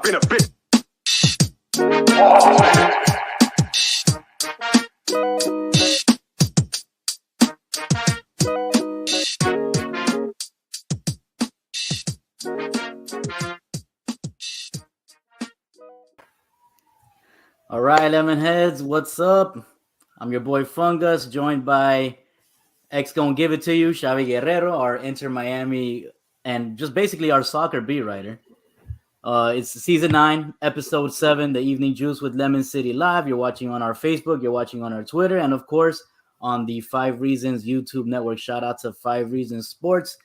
In a bit. All right, Lemonheads, what's up? I'm your boy Fungus, joined by X Gonna Give It To You, Xavi Guerrero, our Inter Miami, and just basically our soccer beat writer. It's season 9, episode 7, The Evening Juice with Lemon City Live. You're watching on our Facebook, you're watching on our Twitter, and of course on the 5 Reasons YouTube network. Shout out to 5 Reasons Sports.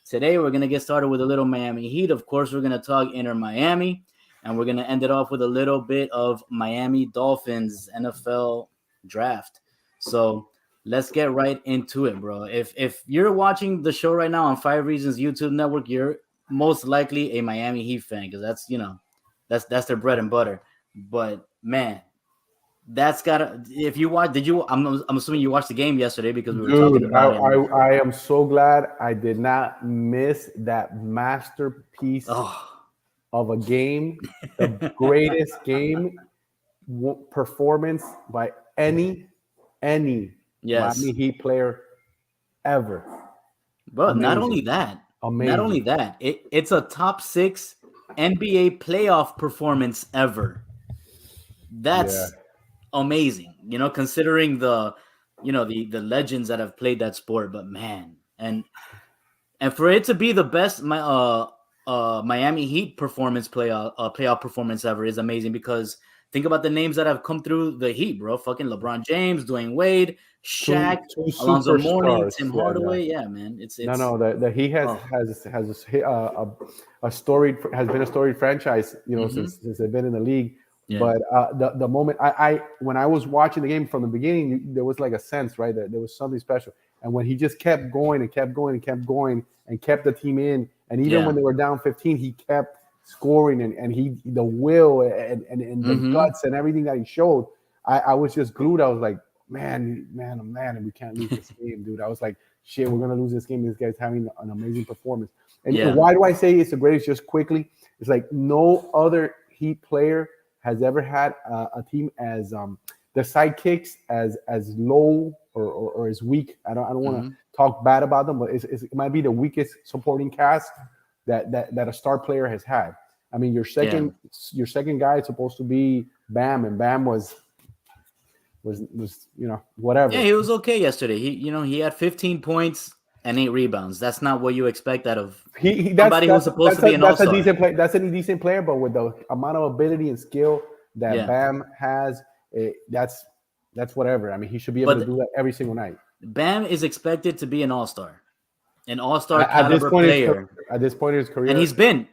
Today we're going to get started with a little Miami Heat. Of course, we're going to talk Inter Miami, and we're going to end it off with a little bit of Miami Dolphins NFL draft. So let's get right into it, bro. If you're watching the show right now on 5 Reasons YouTube network, you're most likely a Miami Heat fan because that's their bread and butter. But man, that's gotta. If you watch, I'm assuming you watched the game yesterday because we were talking about it. I am so glad I did not miss that masterpiece of a game, the greatest game performance by any Miami Heat player ever. Bro, amazing. Not only that, it's a top 6 NBA playoff performance ever. That's amazing, considering the legends that have played that sport. But man, and for it to be the best Miami Heat playoff performance ever is amazing because think about the names that have come through the Heat, bro. Fucking LeBron James, Dwayne Wade, Shaq, Alonzo Mourning, Tim Hardaway. Yeah, man. It's the Heat has a storied franchise, since they've been in the league. Yeah. But the moment when I was watching the game from the beginning, there was like a sense, right, that there was something special. And when he just kept going and kept going and kept going and kept the team in, and even when they were down 15, he kept scoring and the will and the guts and everything that he showed, I was just glued. I was like, man, we can't lose this game, dude. I was like, shit, we're gonna lose this game. This guy's having an amazing performance. And why do I say it's the greatest? Just quickly, it's like no other Heat player has ever had a team as the sidekicks as low or as weak. I don't want to talk bad about them, but it might be the weakest supporting cast that a star player has had. I mean, your second guy is supposed to be Bam, and Bam was whatever. Yeah, he was okay yesterday. He had 15 points and 8 rebounds. That's not what you expect out of somebody who's supposed to be an all-star. That's a decent player, but with the amount of ability and skill that Bam has, that's whatever. I mean, he should be able to do that every single night. Bam is expected to be an all-star caliber player at this point in his career, and he's been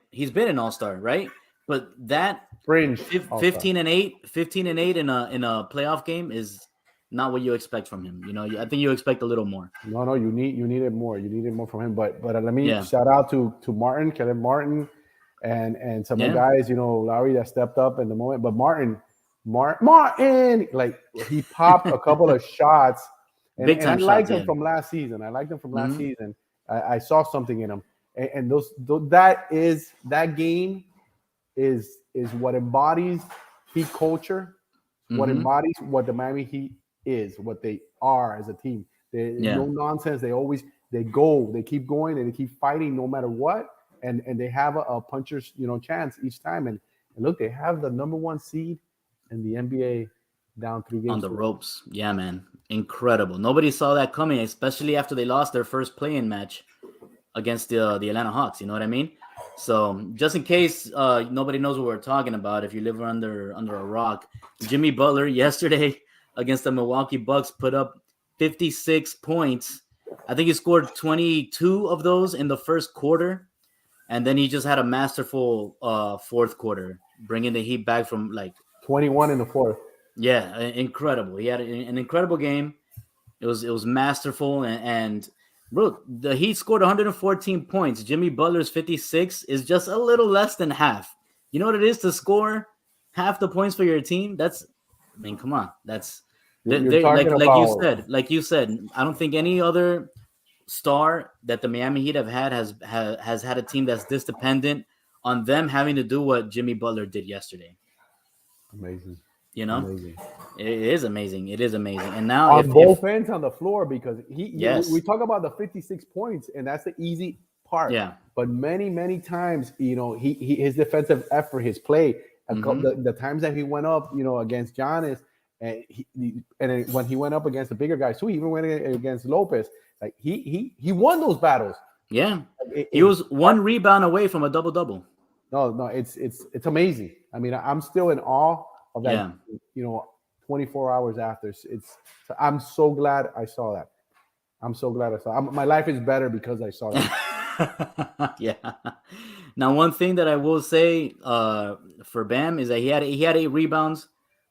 an all-star, right? But that fringe 15 and 8 in a playoff game is not what you expect from him. I think you expect a little more. No, you needed more. You needed more from him. But let me shout out to Martin, Kevin Martin, and some of the guys, Larry, that stepped up in the moment. But Martin, like he popped a couple of shots. And I liked him from last season. I saw something in him, and that game is what embodies Heat culture, what embodies what the Miami Heat is, what they are as a team. No nonsense. They keep going and they keep fighting no matter what, and they have a puncher's chance each time. And look, they have the number 1 seed in the NBA down 3 games on the ropes. Yeah, man. Incredible. Nobody saw that coming, especially after they lost their first play-in match against the Atlanta Hawks. You know what I mean? So just in case nobody knows what we're talking about, if you live under a rock, Jimmy Butler yesterday against the Milwaukee Bucks put up 56 points. I think he scored 22 of those in the first quarter, and then he just had a masterful fourth quarter, bringing the Heat back from like 21 in the fourth. Yeah, incredible. He had an incredible game. It was masterful, and bro, the Heat scored 114 points. Jimmy Butler's 56 is just a little less than half. You know what it is to score half the points for your team? Come on. That's like you said. I don't think any other star that the Miami Heat have had has had a team that's this dependent on them having to do what Jimmy Butler did yesterday. Amazing. You know, Amazing. it is amazing. It is amazing. And now, On both ends on the floor, because yes, we talk about the 56 points, and that's the easy part. yeah, But many times, his defensive effort, his play, the times that he went up, against Giannis, and when he went up against the bigger guys too, he even went against Lopez. Like he won those battles. yeah. He was one rebound away from a double-double. No, it's amazing. I mean, I'm still in awe of that. Yeah. 24 hours after, I'm so glad I saw that. I'm so glad I saw. My life is better because I saw that. Yeah. Now, one thing that I will say for Bam is that he had 8 rebounds,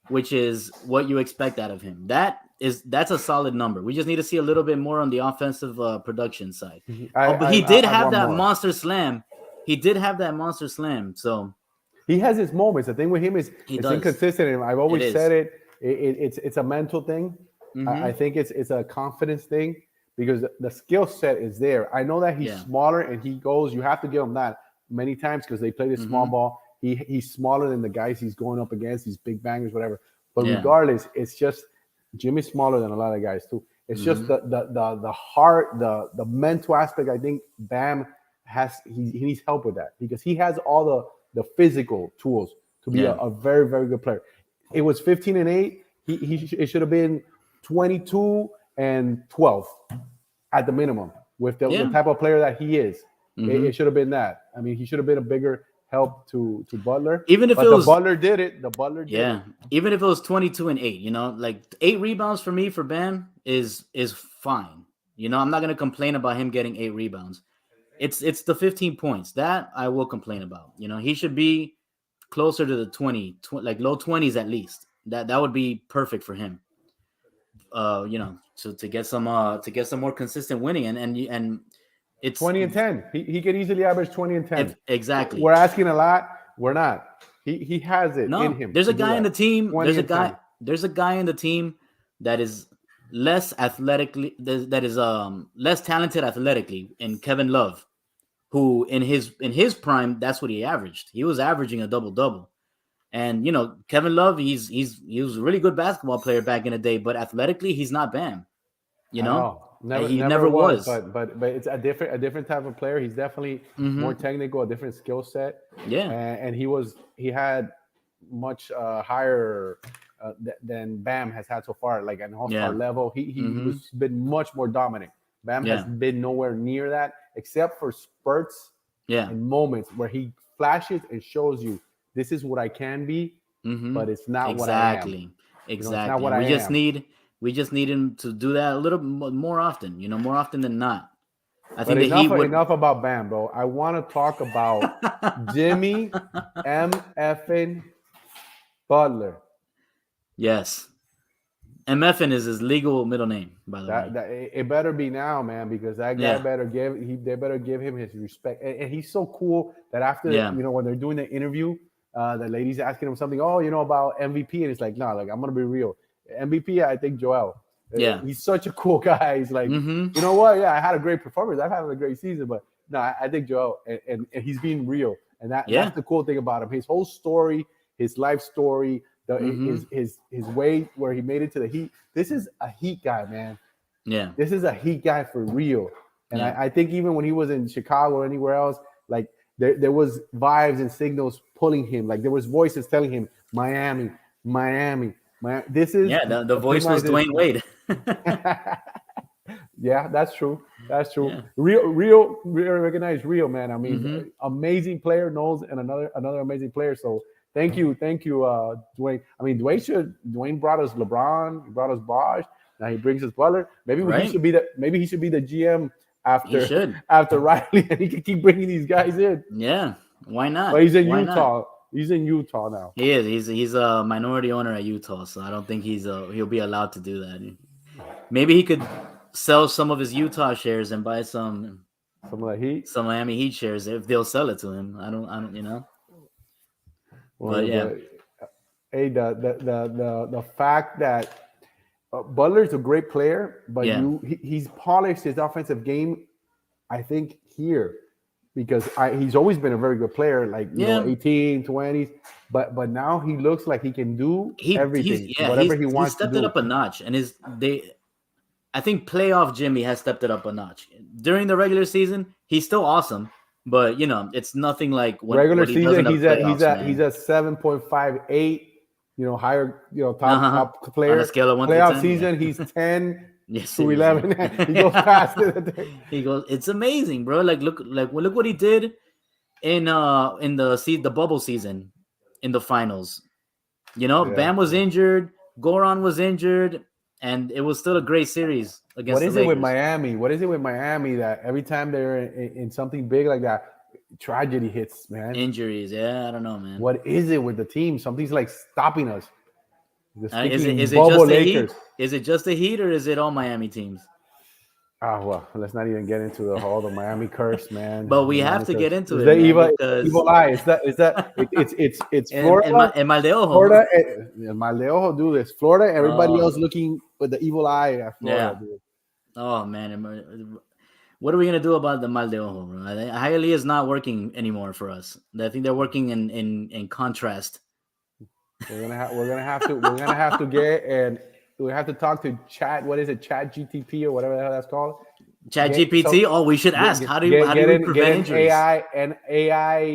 which is what you expect out of him. That's a solid number. We just need to see a little bit more on the offensive production side. But he did have that monster slam. He did have that monster slam. So he has his moments. The thing with him is it's inconsistent. And I've always said it. It's a mental thing. I think it's a confidence thing, because the skill set is there. I know that he's smaller, and you have to give him that many times, because they play this small ball. He's smaller than the guys he's going up against, these big bangers, whatever. But regardless, it's just Jimmy's smaller than a lot of guys too. It's just the heart, the mental aspect. I think Bam he needs help with that, because he has all the physical tools to be a very, very good player. It was 15-8. It should have been 22-12 at the minimum, with the type of player that he is. It should have been that. I mean, he should have been a bigger help to Butler. Even if the Butler did it. The Butler did it. Even if it was 22-8, like 8 rebounds for me for Bam is fine. I'm not gonna complain about him getting 8 rebounds. It's the 15 points that I will complain about. He should be closer to the 20, like low 20s at least. That would be perfect for him. To get some more consistent winning, and it's 20 and 10. He could easily average 20 and 10. Exactly. We're asking a lot. We're not. He has it in him. There's a guy in the team. There's a guy in the team that is less athletically, that is less talented athletically, in Kevin Love, who in his prime, that's what he averaged. He was averaging a double-double. And Kevin Love, he was a really good basketball player back in the day, but athletically, he's not Bam. He never was. But it's a different type of player. He's definitely more technical, a different skill set. Yeah, and he had much higher than Bam has had so far. Like an all-star level, he's been much more dominant. Bam has been nowhere near that, except for spurts and moments where he flashes and shows you, this is what I can be, but it's not what I am. Exactly. Not what we just need him to do that a little more often. More often than not. I think enough about Bam, bro. I want to talk about Jimmy M.F.N. Butler. Yes. MFN is his legal middle name, by the way. It better be now, man, because that guy they better give him his respect. And he's so cool that after when they're doing the interview, the lady's asking him something, about MVP, and it's like, no, like, I'm gonna be real. MVP, I think Joel. Yeah, he's such a cool guy. He's like, you know what? Yeah, I had a great performance. I've had a great season, but no, I think Joel, and he's being real, and that's the cool thing about him. His whole story, his life story. His way where he made it to the Heat. This is a Heat guy, man. Yeah. This is a Heat guy for real. And I think even when he was in Chicago or anywhere else, like there was vibes and signals pulling him. Like there was voices telling him, Miami. This is the voice was Dwayne Wade. Yeah, that's true. That's true. Yeah. Real recognized real, man. I mean, amazing player, Knowles, and another amazing player. So Thank you, Dwayne. I mean, Dwayne brought us LeBron, he brought us Bosh. Now he brings us Butler. Maybe he should be the GM after Riley, and he can keep bringing these guys in. Yeah, why not? But he's in Utah. He's in Utah now. He is. He's a minority owner at Utah, so I don't think he'll be allowed to do that. Maybe he could sell some of his Utah shares and buy some of the Heat, some Miami Heat shares if they'll sell it to him. I don't. Well, but yeah. Hey, the fact that Butler's a great player, but he's polished his offensive game. I think here because he's always been a very good player, like, 18, 20s, but now he looks like he can do everything, whatever he wants to stepped do. it up a notch, and I think playoff Jimmy has stepped it up a notch. During the regular season, he's still awesome, but it's nothing like regular what he does season. in the He's at 7.58. Higher. Top player. On a scale of 1 to playoff 10, season, he's 10 yes, to 11. He goes past it. He goes. It's amazing, bro. Look what he did in the bubble season, in the finals. Bam was injured, Goran was injured, and it was still a great series against What is the it with Lakers. Miami? What is it with Miami that every time they're in something big like that, tragedy hits, man? Injuries, yeah, I don't know, man. What is it with the team? Something's like stopping us. Is it just the Heat? Is it just the Heat, or is it all Miami teams? Well, let's not even get into the Miami curse, man. But we have to get into it. The evil eye. It's Florida and Mal de Ojo. Florida and Mal de Ojo do this. Florida, everybody else looking with the evil eye at Florida. Yeah. Oh man, what are we gonna do about the Mal de Ojo, bro? Hialeah is not working anymore for us. I think they're working in contrast. We're gonna have to get, and we have to talk to Chat. What is it? Chat GTP or whatever the hell that's called. Chat GPT. We should ask. How do we prevent injuries? AI,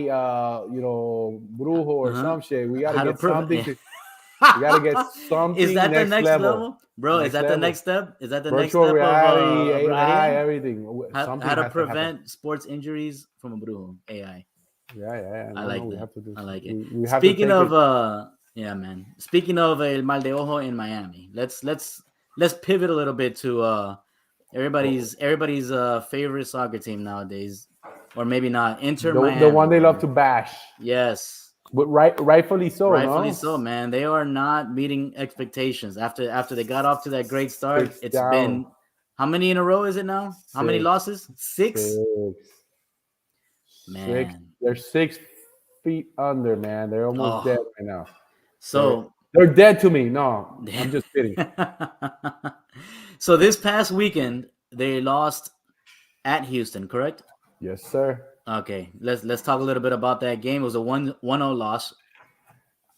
brujo or some shit. We gotta get something. We gotta get something. Is that the next level, bro? Is that the next step? Is that the next step? Virtual reality, AI, everything. How to prevent sports injuries from a brujo? AI. Yeah. I like that. I like it. Speaking of yeah, man. Speaking of El Mal de Ojo in Miami, let's pivot a little bit to everybody's favorite soccer team nowadays, or maybe not. Inter Miami, the one they love to bash. Yes, but rightfully so. Rightfully so, man. They are not meeting expectations after they got off to that great start. It's been, how many in a row is it now? How many losses? Six. Man, they're 6 feet under, man. They're almost dead right now. So they're dead to me. No, I'm just kidding. So this past weekend they lost at Houston, correct? Yes, sir. Okay, let's talk a little bit about that game. It was a 1-0 loss,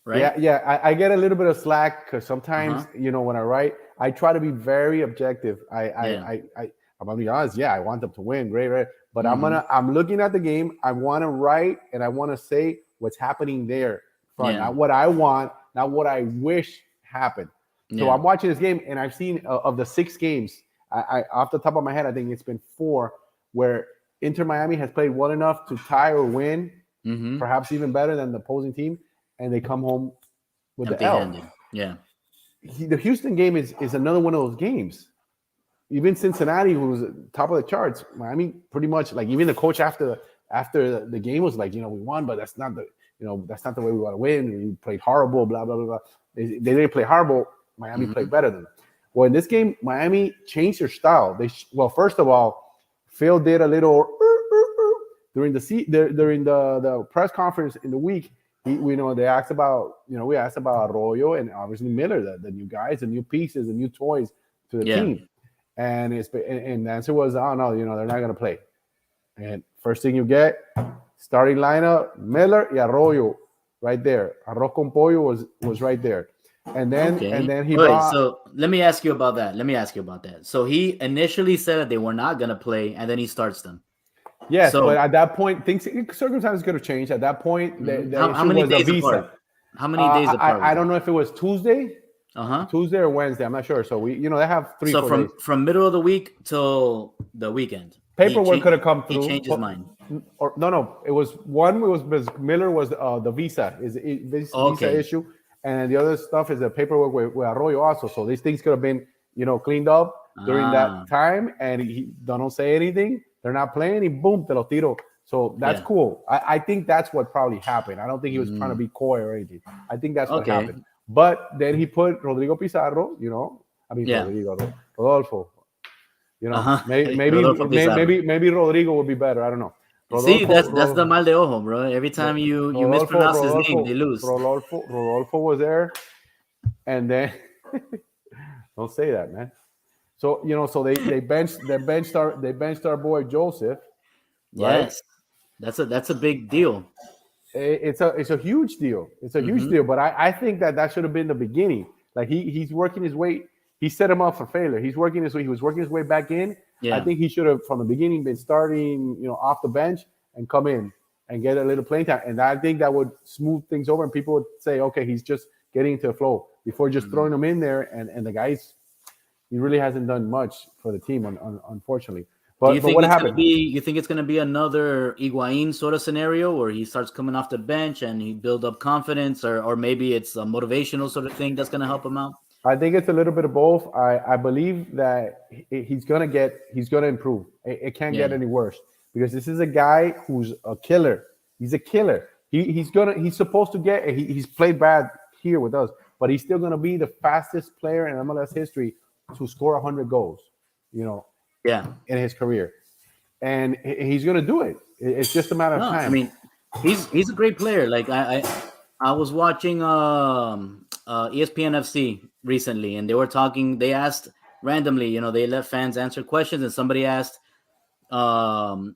right? Yeah. I get a little bit of slack because sometimes when I write, I try to be very objective. I'm gonna be honest. Yeah, I want them to win, great. But I'm looking at the game. I want to write and I want to say what's happening there. Not what I want, not what I wish happened. So I'm watching this game, and I've seen of the 6 games, I off the top of my head, I think it's been 4 where Inter Miami has played well enough to tie or win, perhaps even better than the opposing team, and they come home with the L. Yeah. The Houston game is another one of those games. Even Cincinnati, who was top of the charts, Miami pretty much, like, even the coach after the game was like, we won, but that's not the way we want to win. We played horrible, blah, blah, blah, blah. They didn't play horrible. Miami played better than them. Well, in this game, Miami changed their style. First of all, Phil did a little during the press conference in the week. They asked about, we asked about Arroyo and obviously Miller, the new guys, the new pieces, the new toys to the team. And the answer was, oh, no, they're not going to play. And first thing you get, starting lineup, Miller y Arroyo right there. Arroz con pollo was right there. And then he brought... So let me ask you about that. So he initially said that they were not going to play, and then he starts them. Yes, but at that point, circumstances could have changed. At that point, how many days apart? How many days apart? I don't know if it was Tuesday. Tuesday or Wednesday. I'm not sure. So they have 3 So from middle of the week till the weekend. Paperwork could have come through. He changed his mind. Or no. It was Miller was the visa visa issue, and the other stuff is the paperwork with Arroyo also. So these things could have been cleaned up during that time, and he don't say anything. They're not playing. He boom, te lo tiro. So that's cool. I think that's what probably happened. I don't think he was trying to be coy or anything. I think that's what happened. But then he put Rodrigo Pizarro. Rodolfo. Maybe Rodrigo would be better. I don't know. Rodolfo, that's the mal de ojo, bro. Every time you mispronounce his name, they lose. Rodolfo was there, and then don't say that, man. So they benched our boy Joseph, right? Yes. That's a big deal. It's a huge deal. It's a huge deal. But I think that should have been the beginning. Like he's working his way. He set him up for failure. He's working his way. He was working his way back in. I Yeah. think he should have from the beginning been starting, off the bench and come in and get a little playing time. And I think that would smooth things over, and people would say, okay, he's just getting into the flow before just throwing him in there. And the guys, he really hasn't done much for the team, unfortunately. Do you But think what it's happened? gonna be? You think it's gonna be another Higuain sort of scenario where he starts coming off the bench and he build up confidence, or maybe it's a motivational sort of thing that's gonna help him out? I think it's a little bit of both. I believe that he's gonna improve. It can't get any worse because this is a guy who's a killer. He's a killer. He's supposed to get. He's played bad here with us, but he's still gonna be the fastest player in MLS history to score 100 goals. Yeah. In his career, and he's gonna do it. It's just a matter of time. I mean, he's a great player. Like I was watching ESPN FC recently, and they were talking. They asked randomly, they let fans answer questions, and somebody asked Moreno,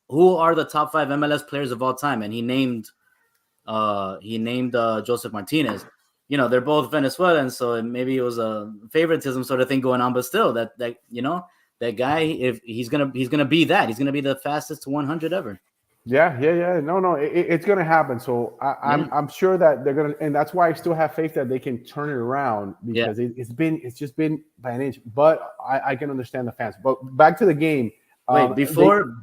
who are the top 5 MLS players of all time, and he named Joseph Martinez. They're both Venezuelans, so maybe it was a favoritism sort of thing going on, but still that guy, if he's gonna be that, he's gonna be the fastest to 100 ever. Yeah. No, it's gonna happen. So I'm sure that they're gonna, and that's why I still have faith that they can turn it around because it's just been by an inch. But I can understand the fans. But back to the game. Wait, before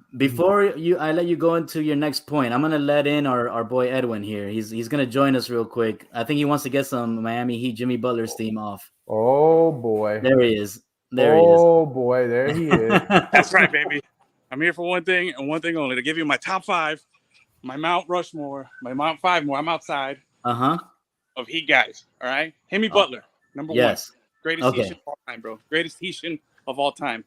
I let you go into your next point, I'm gonna let in our boy Edwin here. He's gonna join us real quick. I think he wants to get some Miami Heat Jimmy Butler's theme off. Oh boy, there he is. Oh boy, there he is. That's right, baby. I'm here for one thing and one thing only: to give you my top 5, my Mount Rushmore, my Mount 5 more. I'm outside. Of Heat guys. All right, Jimmy Butler, number 1, greatest Heat of all time, bro. Greatest Heat of all time.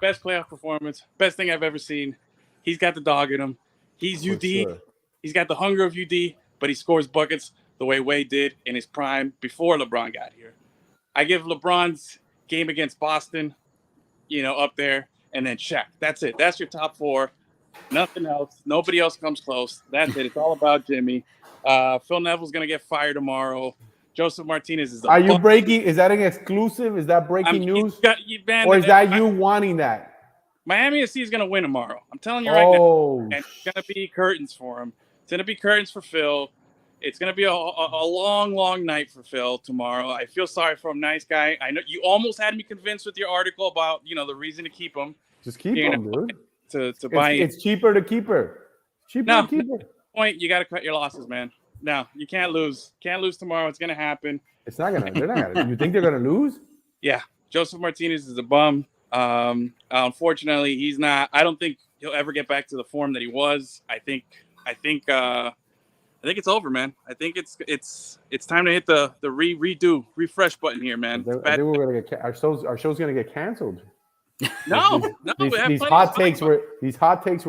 Best playoff performance, best thing I've ever seen. He's got the dog in him. He's UD. Sure. He's got the hunger of UD, but he scores buckets the way Wade did in his prime before LeBron got here. I give LeBron's game against Boston, up there, and then Shaq. That's it. That's your top 4. Nothing else. Nobody else comes close. That's it. It's all about Jimmy. Phil Neville's going to get fired tomorrow. Joseph Martinez is. Are you breaking? Is that an exclusive? Is that breaking news? Or is that you wanting that? Miami FC is going to win tomorrow. I'm telling you right now. And it's going to be curtains for him. It's going to be curtains for Phil. It's going to be a long, long night for Phil tomorrow. I feel sorry for him. Nice guy. I know you almost had me convinced with your article about the reason to keep him. Just keep him, dude. To buy. It's cheaper to keep her. To keep her. Point. You got to cut your losses, man. No, you can't lose. Can't lose tomorrow. It's gonna happen. It's not gonna. They're not gonna. You think they're gonna lose? Yeah, Joseph Martinez is a bum. Unfortunately, he's not. I don't think he'll ever get back to the form that he was. I think it's over, man. I think it's time to hit the refresh button here, man. I think we're gonna get our show's gonna get canceled. No, these hot takes we're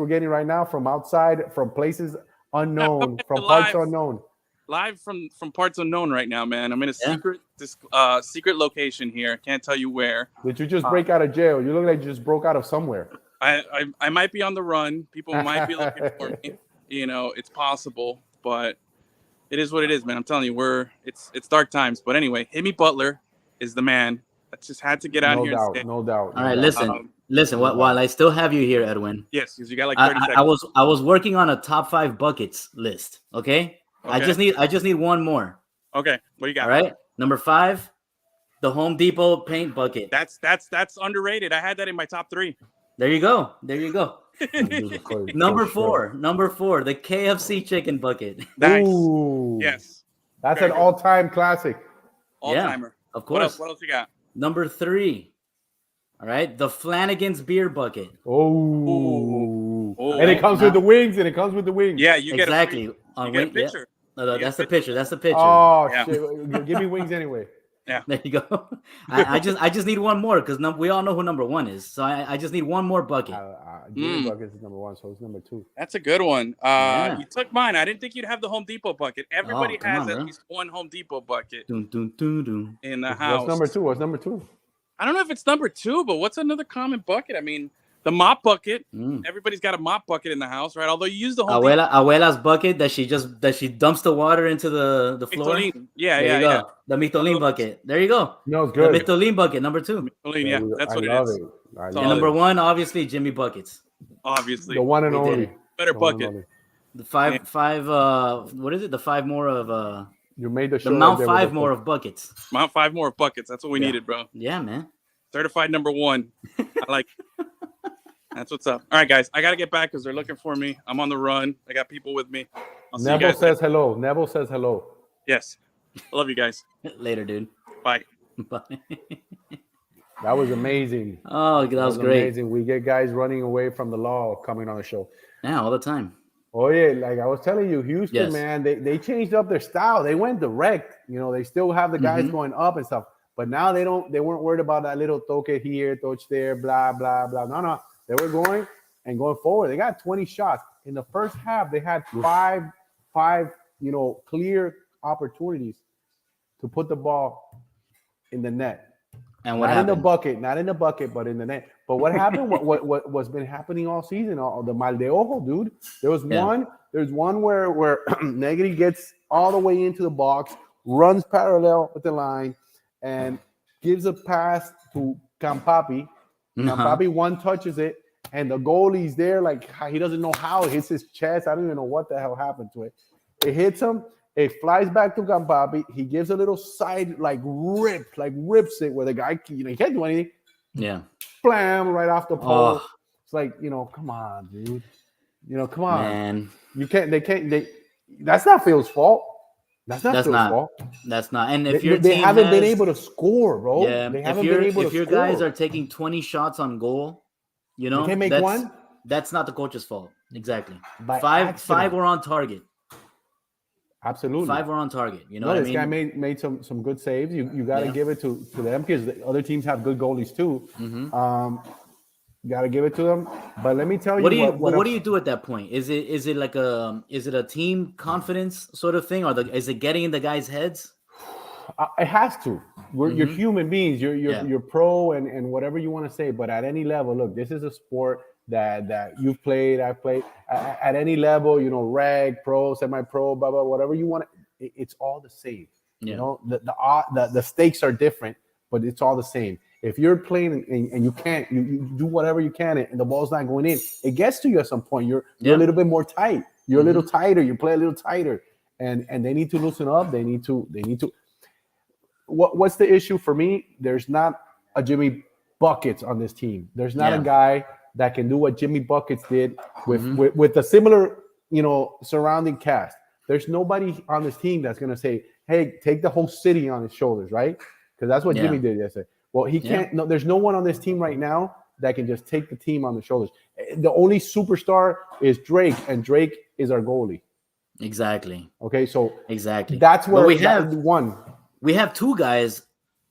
getting right now from outside, from places unknown, from parts unknown. Live from parts unknown right now, man. I'm in a secret location here. Can't tell you where. Did you just break out of jail? You look like you just broke out of somewhere. I might be on the run. People might be looking for me. It's possible, but it is what it is, man. I'm telling you, it's dark times. But anyway, Jimmy Butler is the man. I just had to get out here. No doubt. All right, listen. While I still have you here, Edwin. Yes, because you got like 30 seconds. I was working on a top 5 buckets list. Okay. I just need one more. Okay. What do you got? All right. Number 5, the Home Depot paint bucket. That's underrated. I had that in my top 3. There you go. Number 4, the KFC chicken bucket. Nice. Ooh. Yes. That's an all-time classic. All-timer. Of course. What else you got? Number 3. All right, the Flanagan's beer bucket. Oh. And it comes with the wings. Yeah, you get exactly. You get a picture. Yeah. No, that's the picture. Oh, shit. Give me wings anyway. Yeah. There you go. I just need one more because we all know who number 1 is. So I just need one more bucket. Jimmy bucket is number 1, so it's number 2. That's a good one. You took mine. I didn't think you'd have the Home Depot bucket. Everybody has at least one Home Depot bucket in the house. What's number 2? I don't know if it's number 2, but what's another common bucket? I mean, The mop bucket. Everybody's got a mop bucket in the house, right? Although you use the Abuela's bucket that she dumps the water into the floor. Yeah. The Mictolin bucket. There you go. No, it's good. The Mictolin bucket, number 2. Mictolin, yeah, that's what it is. And number 1, obviously, Jimmy Buckets. Obviously, the one and only. Better bucket. The five. What is it? The 5 more of You made the show. The Mount 5 more of buckets. Mount 5 more of buckets. That's what we needed, bro. Yeah, man. Certified number 1. I like. That's what's up. All right, guys. I gotta get back because they're looking for me. I'm on the run. I got people with me. Neville says hello. Neville says hello. Yes. I love you guys. Later, dude. Bye. Bye. That was amazing. Oh, that was great. Amazing. We get guys running away from the law coming on the show. Yeah, all the time. Oh yeah, like I was telling you, Houston, man, they changed up their style. They went direct. You know, they still have the guys going up and stuff, but now they weren't worried about that little toque here, touch there, blah blah blah. No, they were going forward. They got 20 shots in the first half. They had five, clear opportunities to put the ball in the net. And what happened? Not in the bucket, but in the net. But what happened? What's been happening all season? The mal de ojo, dude. There was one. There's one where Negri gets all the way into the box, runs parallel with the line, and gives a pass to Campapi. Campapi one touches it, and the goalie's there like he doesn't know how. It hits his chest. I don't even know what the hell happened to it. It hits him. It flies back to Campapi. He gives a little side rips it where the guy, he can't do anything. Yeah. Blam, right off the pole. Oh. It's like, come on, dude. Come on. Man. That's not Phil's fault. That's not Phil's fault. That's not. And if they haven't been able to score, bro. Yeah. They haven't been able to score. If your guys are taking 20 shots on goal, they can't make one. That's not the coach's fault. Exactly. Five were on target. Absolutely. 5 were on target. You know what I mean? This guy made some good saves. You got to give it to them because the other teams have good goalies too. Got to give it to them. But let me tell you what do you do at that point? Is it like a team confidence sort of thing, or is it getting in the guys' heads? It has to. You're human beings. You're pro and whatever you want to say. But at any level, look, this is a sport that you've played, I've played at any level, reg, pro, semi-pro, blah, blah, whatever you want. It's all the same. The stakes are different, but it's all the same. If you're playing and you do whatever you can and the ball's not going in, it gets to you at some point. You're a little bit more tight. You're a little tighter. You play a little tighter, and they need to loosen up. They need to. What's the issue for me? There's not a Jimmy Buckets on this team. There's not a guy that can do what Jimmy Buckets did with a similar, surrounding cast. There's nobody on this team that's going to say, hey, take the whole city on his shoulders, right? Because that's what Jimmy did yesterday. Well, he can't. No, there's no one on this team right now that can just take the team on the shoulders. The only superstar is Drake, and Drake is our goalie. Exactly. Okay, so exactly. That's where we have one. We have 2 guys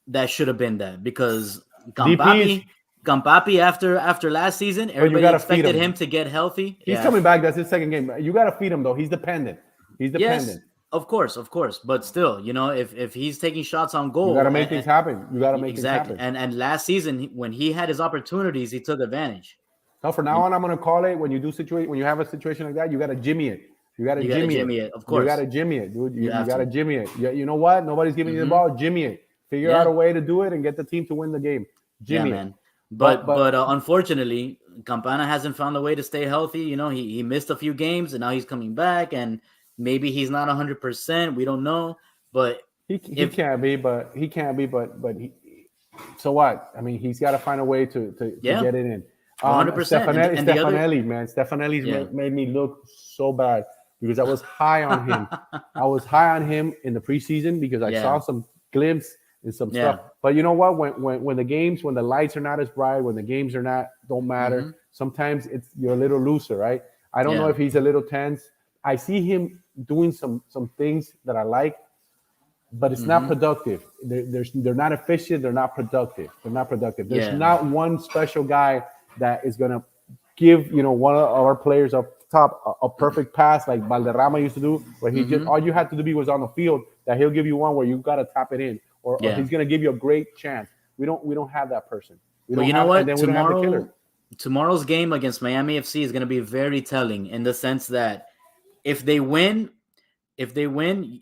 that should have been that because Campapi after last season, everybody expected him to get healthy. He's coming back. That's his second game. You got to feed him, though. He's dependent. Yes, of course. But still, if he's taking shots on goal, you got to make things happen. You got to make things happen. And last season, when he had his opportunities, he took advantage. No, from now on, I'm going to call it when you have a situation like that, you got to jimmy it. You got to jimmy it. Of course. You got to jimmy it, dude. You got to jimmy it. You know what? Nobody's giving you the ball. Jimmy it. Figure out a way to do it and get the team to win the game. Jimmy it. Man. But unfortunately, Campana hasn't found a way to stay healthy. He missed a few games and now he's coming back, and maybe he's not 100%. We don't know, but he can't be. But he. So what? I mean, he's got to find a way to get it in. 100%. Stefanelli, man. Stefanelli's made me look so bad because I was high on him. I was high on him in the preseason because I saw some glimpse and some stuff. But you know what? When the lights are not as bright, when the games don't matter, sometimes you're a little looser, right? I don't know if he's a little tense. I see him doing some things that I like, but it's not productive. They're not efficient. They're not productive. There's not one special guy that is gonna give one of our players up top a perfect pass like Valderrama used to do, where he just all you had to do was on the field. That he'll give you one where you gotta tap it in, or he's gonna give you a great chance. We don't have that person. You know what? tomorrow's game against Miami FC is going to be very telling in the sense that if they win, if they win,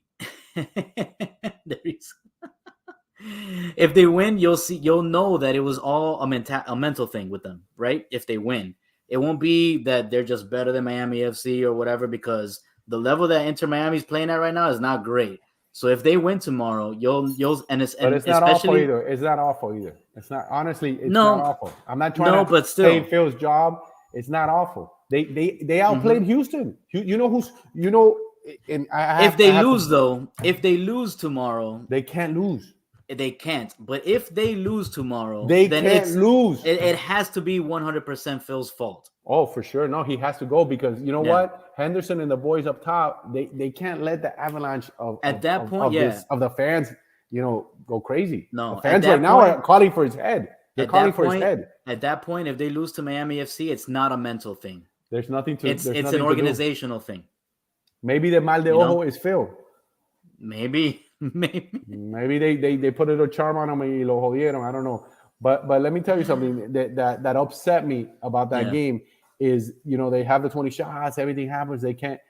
you'll know that it was all a mental thing with them, right? If they win, it won't be that they're just better than Miami FC or whatever, because the level that Inter Miami's playing at right now is not great. So if they win tomorrow, it's not awful either. It's not awful either. It's not, honestly, it's not awful. I'm not trying to say Phil's job. It's not awful. They outplayed Houston. If they lose tomorrow, they can't lose. They can't. But if they lose tomorrow, then can't lose. It has to be 100% Phil's fault. Oh, for sure. No, he has to go, because you know what? Henderson and the boys up top, they can't let the avalanche of the fans, go crazy. No, the fans right now are calling for his head. They're calling for his head. At that point, if they lose to Miami FC, it's not a mental thing. There's nothing to. It's an organizational thing. Maybe the mal de ojo is Phil. Maybe they put a little charm on him y lo jodieron. I don't know. But let me tell you something that upset me about that game is, they have the 20 shots, everything happens, they can't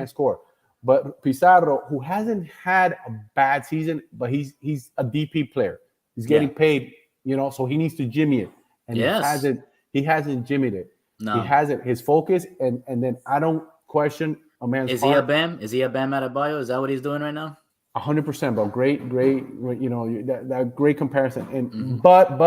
score. But Pizarro, who hasn't had a bad season, but he's a DP player. He's getting paid, so he needs to jimmy it. And he hasn't jimmied it. No. He hasn't. His focus, and then I don't question a man's Is he a Bam? Is he a Bam Adebayo? Is that what he's doing right now? 100%, bro. Great, that great comparison. And but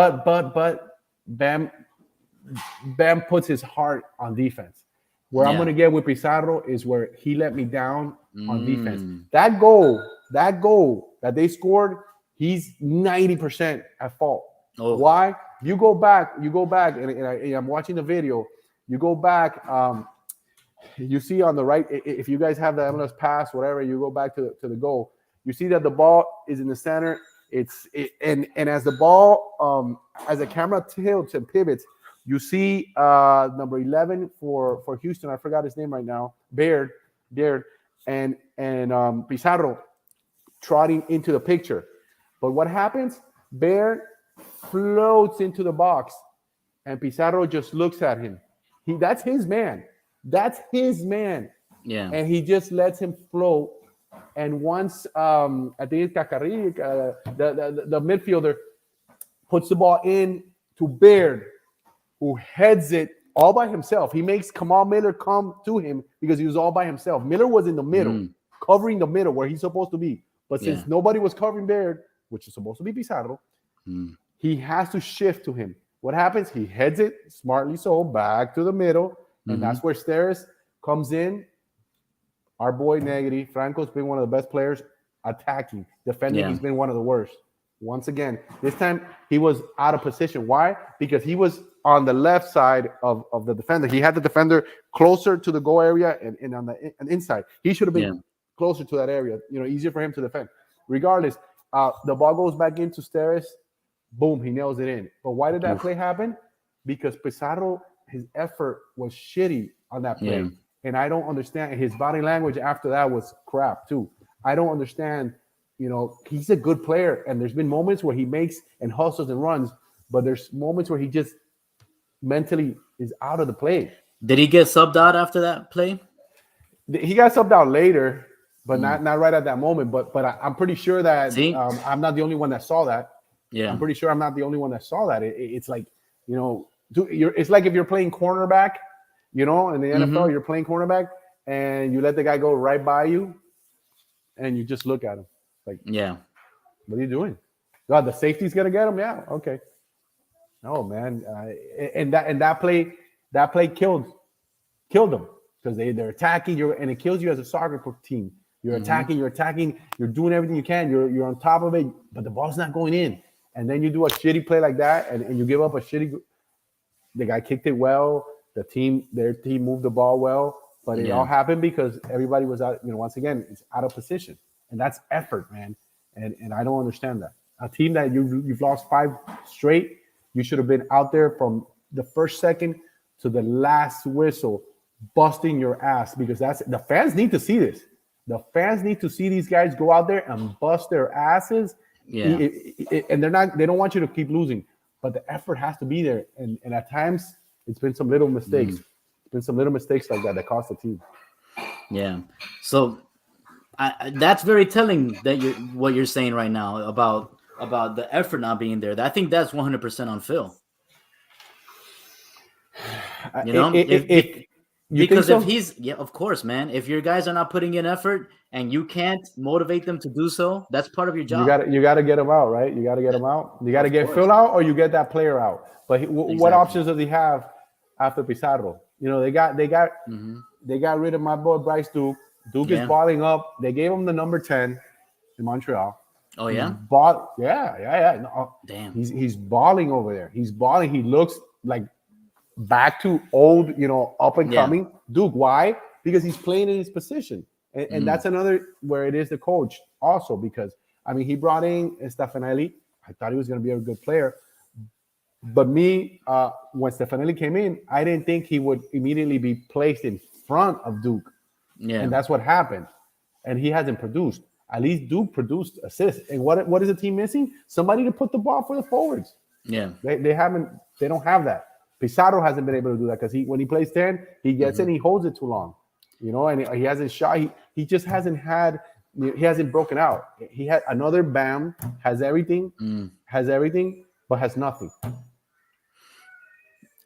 Bam puts his heart on defense. Where I'm gonna get with Pizarro is where he let me down on defense. That goal that they scored, he's 90% at fault. Oh. Why? You go back, and I'm watching the video. You go back, you see on the right, if you guys have the MLS pass, whatever, you go back to the goal. You see that the ball is in the center. And as the ball, as the camera tilts and pivots, you see number 11 for Houston. I forgot his name right now. Baird, and Pizarro trotting into the picture. But what happens? Baird floats into the box, and Pizarro just looks at him. That's his man. Yeah. And he just lets him float. And once I think it's Kakarrik, the midfielder, puts the ball in to Baird, who heads it all by himself. He makes Kamal Miller come to him because he was all by himself. Miller was in the middle, covering the middle where he's supposed to be. But since nobody was covering Baird, which is supposed to be Pizarro, he has to shift to him. What happens? He heads it, smartly so, back to the middle. And that's where Steres comes in. Our boy Negri, Franco's been one of the best players attacking. Defending, he's been one of the worst. Once again, this time he was out of position. Why? Because he was on the left side of the defender. He had the defender closer to the goal area and on the inside. He should have been closer to that area, easier for him to defend. Regardless, the ball goes back into Steres. Boom, he nails it in. But why did that play happen? Because Pizarro, his effort was shitty on that play. And I don't understand. His body language after that was crap too. I don't understand. He's a good player, and there's been moments where he makes and hustles and runs, but there's moments where he just mentally is out of the play. Did he get subbed out after that play? He got subbed out later, but not right at that moment. But I'm pretty sure that I'm not the only one that saw that. Yeah, I'm pretty sure I'm not the only one that saw that. It's like it's like if you're playing cornerback. In the NFL, you're playing cornerback, and you let the guy go right by you, and you just look at him like, what are you doing? God, the safety's gonna get him. Yeah, okay. No, man, and that play killed them because they're attacking you, and it kills you as a soccer team. You're attacking, you're doing everything you can, you're on top of it, but the ball's not going in, and then you do a shitty play like that, and you give up a shitty. The guy kicked it well. Their team moved the ball well, but it all happened because everybody was out. Once again, it's out of position, and that's effort, man. And I don't understand that. A team that you've lost 5 straight, you should have been out there from the first second to the last whistle, busting your ass, because the fans need to see this. The fans need to see these guys go out there and bust their asses. Yeah, and they don't want you to keep losing, but the effort has to be there, and at times. It's been some little mistakes. It's been some little mistakes like that cost the team. Yeah. So that's very telling that what you're saying right now about the effort not being there. I think that's 100% on Phil. You know, if he's of course, man. If your guys are not putting in effort and you can't motivate them to do so, that's part of your job. You got to get them out, right? You got to get them out. You got to get Phil out, or you get that player out. But what options does he have after Pizarro? You know, they got rid of my boy Bryce Duke. Duke is balling up. They gave him the number 10 in Montreal. Oh yeah, No, damn, he's balling over there. He's balling. He looks like back to old, up and coming Duke. Why? Because he's playing in his position, and that's another where it is the coach also. Because I mean, he brought in Stefanelli. I thought he was going to be a good player, but when Stefanelli came in, I didn't think he would immediately be placed in front of Duke. Yeah, and that's what happened. And he hasn't produced. At least Duke produced assists. And what is the team missing? Somebody to put the ball for the forwards. Yeah, they don't have that. Pizarro hasn't been able to do that because when he plays 10, he gets it and he holds it too long, and he hasn't shot. He just hasn't broken out. He had another Bam, has everything, but has nothing.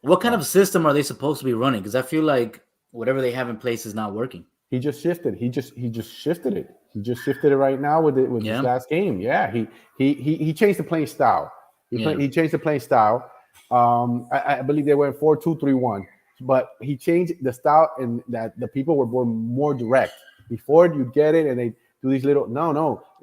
What kind of system are they supposed to be running? Because I feel like whatever they have in place is not working. He just shifted. He just shifted it. He just shifted it right now with his last game. Yeah, he changed the playing style. He changed the playing style. I believe they went 4-2-3-1, but he changed the style and that the people were more direct. Before you get it and they do these little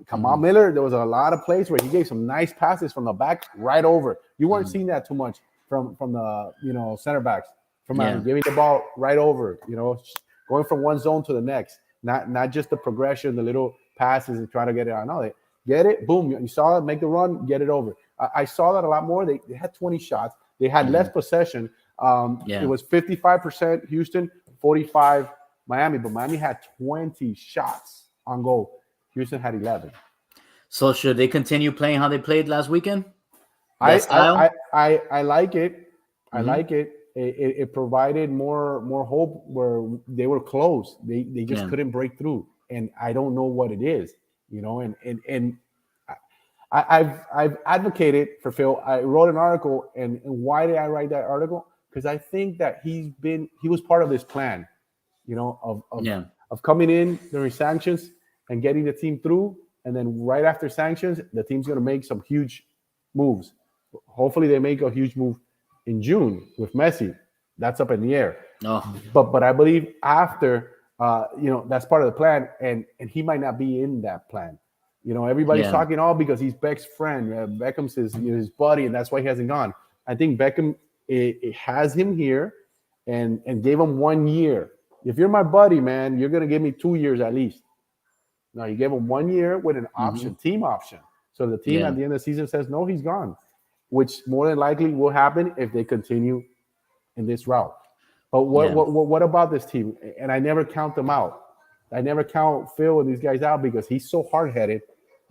Kamal Miller, there was a lot of plays where he gave some nice passes from the back right over. You weren't seeing that too much from the center backs from Miami, giving the ball right over, going from one zone to the next, not just the progression, the little passes and trying to get it out. No, they get it, boom, you saw it, make the run, get it over. I saw that a lot more. They had 20 shots. They had less possession. It was 55% Houston, 45 Miami, but Miami had 20 shots on goal. Houston had 11. So should they continue playing how they played last weekend? I like it. I like it. It provided more hope where they were close. They just couldn't break through, and I don't know what it is, and I've advocated for Phil. I wrote an article, and why did I write that article? Because I think that he was part of this plan, of coming in during sanctions and getting the team through, and then right after sanctions, the team's going to make some huge moves. Hopefully, they make a huge move in June with Messi. That's up in the air. Oh. But I believe after, that's part of the plan, and he might not be in that plan. Everybody's talking all because he's Beck's friend. Beckham's his buddy, and that's why he hasn't gone. I think Beckham it has him here and gave him 1 year. If you're my buddy, man, you're going to give me 2 years at least. No, you gave him 1 year with an option, team option. So the team at the end of the season says, no, he's gone, which more than likely will happen if they continue in this route. But what about this team? And I never count them out. I never count Phil and these guys out because he's so hard-headed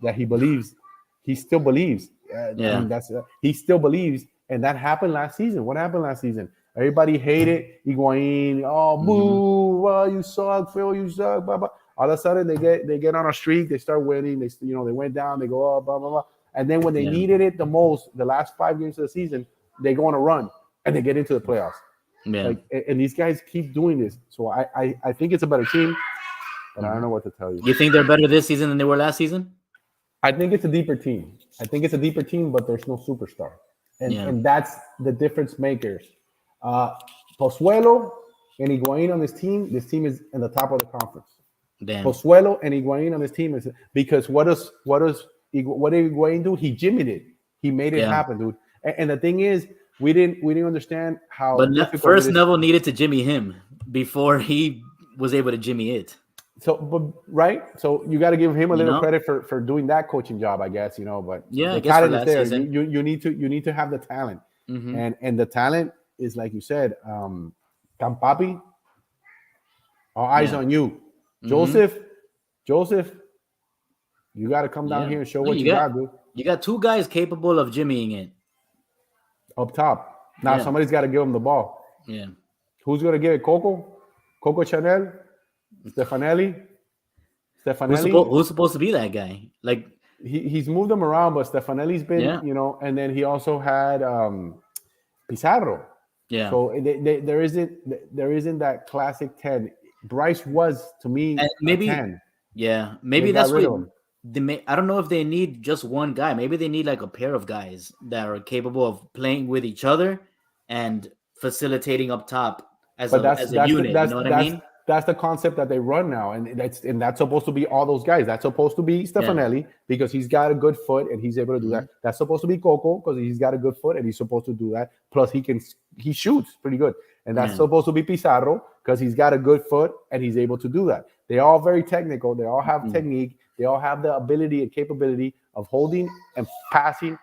that he believes. He still believes. He still believes, and that happened last season. What happened last season? Everybody hated Higuain. Oh, boo! Well, you suck, Phil. You suck. Blah blah. All of a sudden, they get on a streak. They start winning. They went down. They go up. Blah blah blah. And then when they needed it the most, the last 5 games of the season, they go on a run and they get into the playoffs. Yeah. And these guys keep doing this. So I think it's a better team, but I don't know what to tell you. You think they're better this season than they were last season? I think it's a deeper team. But there's no superstar. And that's the difference makers. Pozuelo and Higuain on this team is in the top of the conference. Damn. Pozuelo and Higuain on this team is because what did Higuain do? He jimmied it. He made it happen, dude. And the thing is, we didn't understand how. But first, Neville needed to jimmy him before he was able to jimmy it. So you got to give him a little credit for doing that coaching job, I guess. But the talent is there. Season. You need to have the talent, and the talent is like you said, Campapi. All eyes on you, Joseph. You got to come down here and show what you got, dude. You got two guys capable of jimmying it up top. Now somebody's got to give him the ball. Yeah. Who's going to give it? Coco Chanel? Stefanelli? Who's supposed to be that guy? Like he's moved them around, but Stefanelli's been, and then he also had Pizarro. Yeah. So there isn't that classic 10. Bryce was, to me, maybe a 10. Yeah, maybe that's what I don't know if they need just one guy. Maybe they need like a pair of guys that are capable of playing with each other and facilitating up top as a unit. You know what I mean? That's the concept that they run now, and that's supposed to be all those guys. That's supposed to be Stefanelli because he's got a good foot and he's able to do that. That's supposed to be Coco because he's got a good foot and he's supposed to do that. Plus, he shoots pretty good, and that's supposed to be Pizarro because he's got a good foot and he's able to do that. They're all very technical. They all have technique. They all have the ability and capability of holding and passing.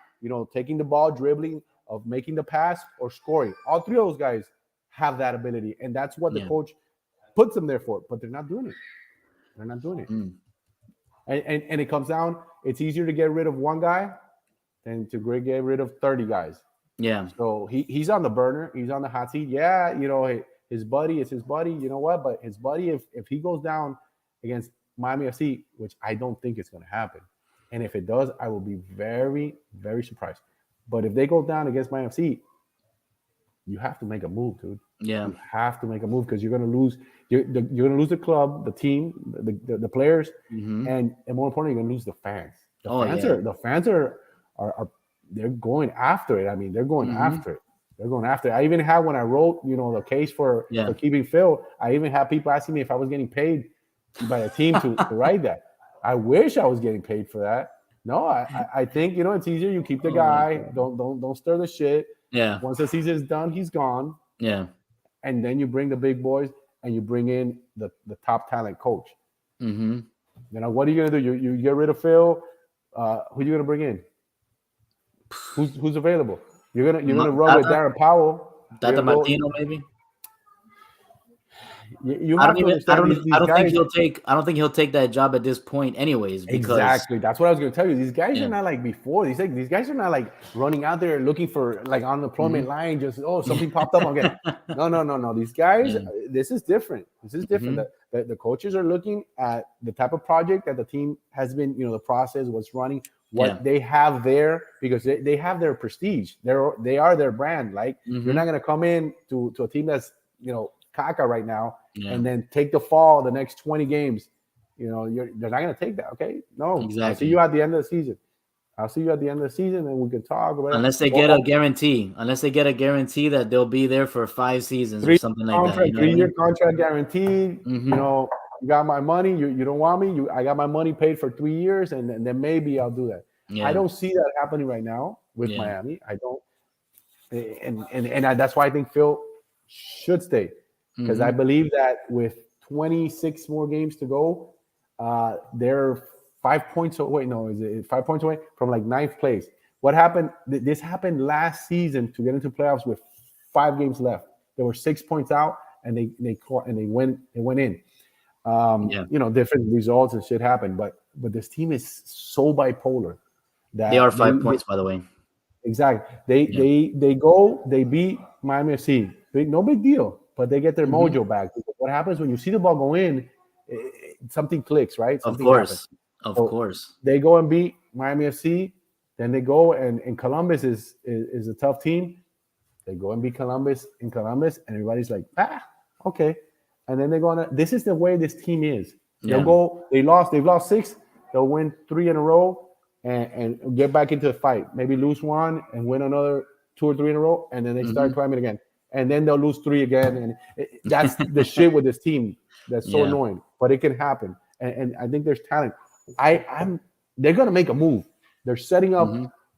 Taking the ball, dribbling, of making the pass or scoring. All three of those guys have that ability, and that's what the coach puts them there for, but they're not doing it. And it comes down, it's easier to get rid of one guy than to get rid of 30 guys. Yeah. So he's on the burner. He's on the hot seat. Yeah, his buddy is his buddy. You know what? But his buddy, if he goes down against Miami FC, which I don't think it's going to happen, and if it does, I will be very, very surprised. But if they go down against Miami FC, you have to make a move, dude. Yeah, you have to make a move because you're going to lose. You're going to lose the club, the team, the players, and more importantly, you're going to lose the fans. The fans are they're going after it. I mean, they're going after it. They're going after it. I even had, when I wrote, the case for keeping Phil, I even had people asking me if I was getting paid by a team to write that. I wish I was getting paid for that. No, I think it's easier. You keep the guy. Don't stir the shit. Yeah. Once the season is done, he's gone. Yeah. And then you bring the big boys and you bring in the top talent coach. What are you gonna do? You get rid of Phil. Who are you gonna bring in? Who's available? You're gonna run with Darren Powell. Tata Martino, maybe. I don't think he'll take that job at this point, anyways. Because exactly, that's what I was going to tell you. These guys are not like before. These guys are not like running out there looking for like on the employment line. Just something popped up. Okay, no. These guys, this is different. The coaches are looking at the type of project that the team has been. The process, what's running, what they have there, because they have their prestige. They are their brand. Like you're not going to come in to a team that's caca right now, and then take the fall the next 20 games. They're not going to take that. Okay, no. Exactly. I'll see you at the end of the season. And we can talk about unless they get a guarantee. Unless they get a guarantee that they'll be there for 5 seasons or something like that. 3-year contract guaranteed. You got my money. You don't want me. I got my money paid for 3 years, and then maybe I'll do that. Yeah. I don't see that happening right now with Miami. I don't, and that's why I think Phil should stay. Because I believe that with 26 more games to go, they're 5 points away. No, is it 5 points away from like 9th place? What happened? This happened last season to get into playoffs with 5 games left. There were 6 points out, and they went in. Different results and shit happened, but this team is so bipolar that they are 5 points, by the way. Exactly. They beat Miami FC. No big deal. But they get their mojo back. Because what happens when you see the ball go in, something clicks, right? Of course. They go and beat Miami FC. Then they go and Columbus is a tough team. They go and beat Columbus in Columbus, and everybody's like, okay. And then they go on. This is the way this team is. They'll go. They've lost 6. They'll win 3 in a row and get back into the fight. Maybe lose 1 and win another 2 or 3 in a row, and then they start climbing again. And then they'll lose 3 again, and that's the shit with this team. That's so annoying, but it can happen. And I think there's talent. They're gonna make a move. They're setting up.